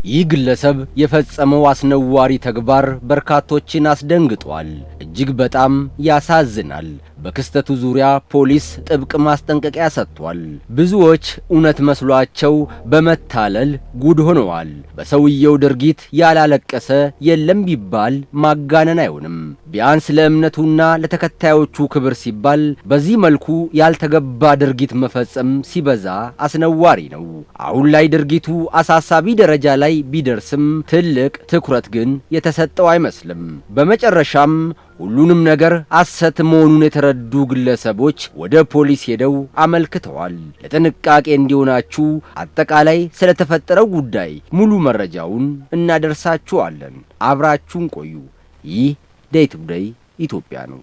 ይህ ግለሰብ የፈጸመው አስነዋሪ ተግባር በርካቶችን አስደንግጧል። እጅግ በጣም ያሳዝናል። በክስተቱ ዙሪያ ፖሊስ ጥብቅ ማስጠንቀቂያ ሰጥቷል። ብዙዎች እውነት መስሏቸው በመታለል ጉድ ሆነዋል። በሰውየው ድርጊት ያላለቀሰ የለም ቢባል ማጋነን አይሆንም። ቢያንስ ለእምነቱና ለተከታዮቹ ክብር ሲባል በዚህ መልኩ ያልተገባ ድርጊት መፈጸም ሲበዛ አስነዋሪ ነው። አሁን ላይ ድርጊቱ አሳሳቢ ደረጃ ላይ ቢደርስም ትልቅ ትኩረት ግን የተሰጠው አይመስልም። በመጨረሻም ሁሉንም ነገር ሐሰት መሆኑን የተረዱ ግለሰቦች ወደ ፖሊስ ሄደው አመልክተዋል። ለጥንቃቄ እንዲሆናችሁ አጠቃላይ ስለተፈጠረው ጉዳይ ሙሉ መረጃውን እናደርሳችኋለን። አብራችሁን ቆዩ። ይህ ዴይ ቱ ዴይ ኢትዮጵያ ነው።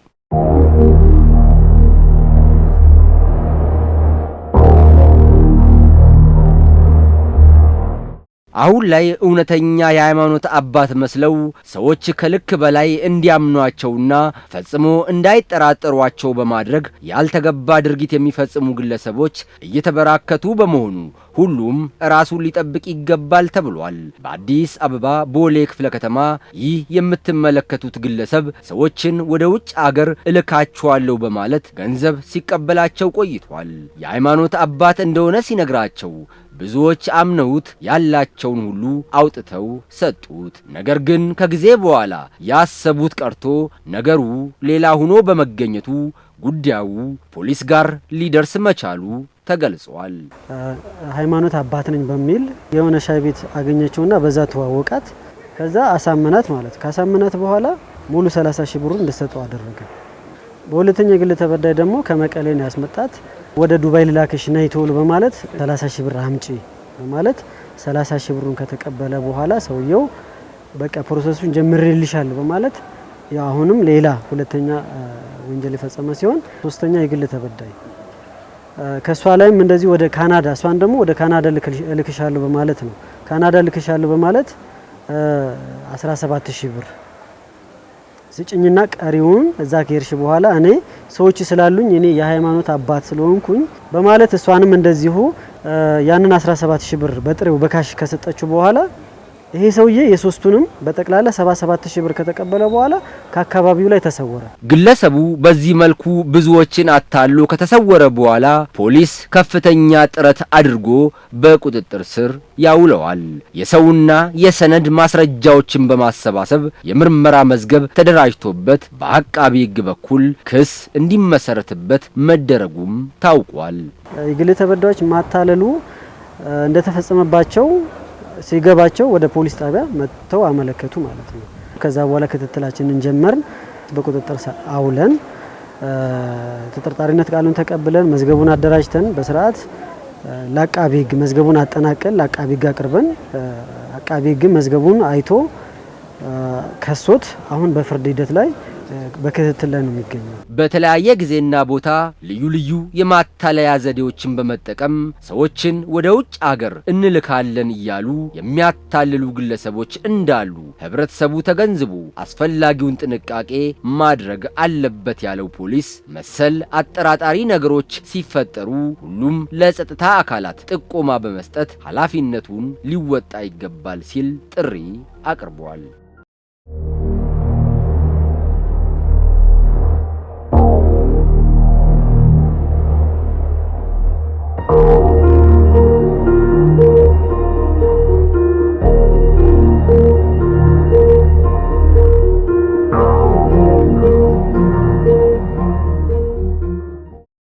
አሁን ላይ እውነተኛ የሃይማኖት አባት መስለው ሰዎች ከልክ በላይ እንዲያምኗቸውና ፈጽሞ እንዳይጠራጠሯቸው በማድረግ ያልተገባ ድርጊት የሚፈጽሙ ግለሰቦች እየተበራከቱ በመሆኑ ሁሉም ራሱን ሊጠብቅ ይገባል ተብሏል። በአዲስ አበባ ቦሌ ክፍለ ከተማ ይህ የምትመለከቱት ግለሰብ ሰዎችን ወደ ውጭ አገር እልካቸዋለሁ በማለት ገንዘብ ሲቀበላቸው ቆይቷል። የሃይማኖት አባት እንደሆነ ሲነግራቸው ብዙዎች አምነውት ያላቸውን ሁሉ አውጥተው ሰጡት። ነገር ግን ከጊዜ በኋላ ያሰቡት ቀርቶ ነገሩ ሌላ ሆኖ በመገኘቱ ጉዳዩ ፖሊስ ጋር ሊደርስ መቻሉ ተገልጿል። ሃይማኖት አባት ነኝ በሚል የሆነ ሻይ ቤት አገኘችውና በዛ ተዋወቃት። ከዛ አሳመናት ማለት ካሳመናት በኋላ ሙሉ 30 ሺህ ብሩን እንድትሰጠው አደረገ። በሁለተኛ የግል ተበዳይ ደግሞ ከመቀሌ ነው ያስመጣት። ወደ ዱባይ ልላክሽ ነይ ቶሎ በማለት 30 ሺህ ብር አምጪ በማለት 30 ሺህ ብሩን ከተቀበለ በኋላ ሰውየው በቃ ፕሮሰሱን ጀምሬልሻለሁ በማለት ያው አሁንም ሌላ ሁለተኛ ወንጀል የፈጸመ ሲሆን ሶስተኛ የግል ተበዳይ ከሷ ላይም እንደዚህ ወደ ካናዳ እሷን ደግሞ ወደ ካናዳ ልክሻለሁ በማለት ነው ካናዳ ልክሻለሁ በማለት 17 ሺህ ብር ስጭኝና ቀሪውን እዛ ከሄድሽ በኋላ እኔ ሰዎች ስላሉኝ እኔ የሃይማኖት አባት ስለሆንኩኝ በማለት እሷንም እንደዚሁ ያንን 17 ሺህ ብር በጥሬው በካሽ ከሰጠችው በኋላ ይሄ ሰውዬ የሶስቱንም በጠቅላላ 77 ሺህ ብር ከተቀበለ በኋላ ከአካባቢው ላይ ተሰወረ። ግለሰቡ በዚህ መልኩ ብዙዎችን አታሎ ከተሰወረ በኋላ ፖሊስ ከፍተኛ ጥረት አድርጎ በቁጥጥር ስር ያውለዋል። የሰውና የሰነድ ማስረጃዎችን በማሰባሰብ የምርመራ መዝገብ ተደራጅቶበት በአቃቢ ሕግ በኩል ክስ እንዲመሰረትበት መደረጉም ታውቋል። የግል ተበዳዮች ማታለሉ እንደተፈጸመባቸው ሲገባቸው ወደ ፖሊስ ጣቢያ መጥተው አመለከቱ ማለት ነው። ከዛ በኋላ ክትትላችንን ጀመርን። በቁጥጥር አውለን ተጠርጣሪነት ቃሉን ተቀብለን መዝገቡን አደራጅተን በስርዓት ለአቃቢ ሕግ መዝገቡን አጠናቀን ለአቃቢ ሕግ አቅርበን አቃቢ ሕግ መዝገቡን አይቶ ከሶት አሁን በፍርድ ሂደት ላይ በክትትል ላይ ነው የሚገኘው። በተለያየ ጊዜና ቦታ ልዩ ልዩ የማታለያ ዘዴዎችን በመጠቀም ሰዎችን ወደ ውጭ አገር እንልካለን እያሉ የሚያታልሉ ግለሰቦች እንዳሉ ህብረተሰቡ ተገንዝቦ አስፈላጊውን ጥንቃቄ ማድረግ አለበት ያለው ፖሊስ መሰል አጠራጣሪ ነገሮች ሲፈጠሩ ሁሉም ለጸጥታ አካላት ጥቆማ በመስጠት ኃላፊነቱን ሊወጣ ይገባል ሲል ጥሪ አቅርቧል።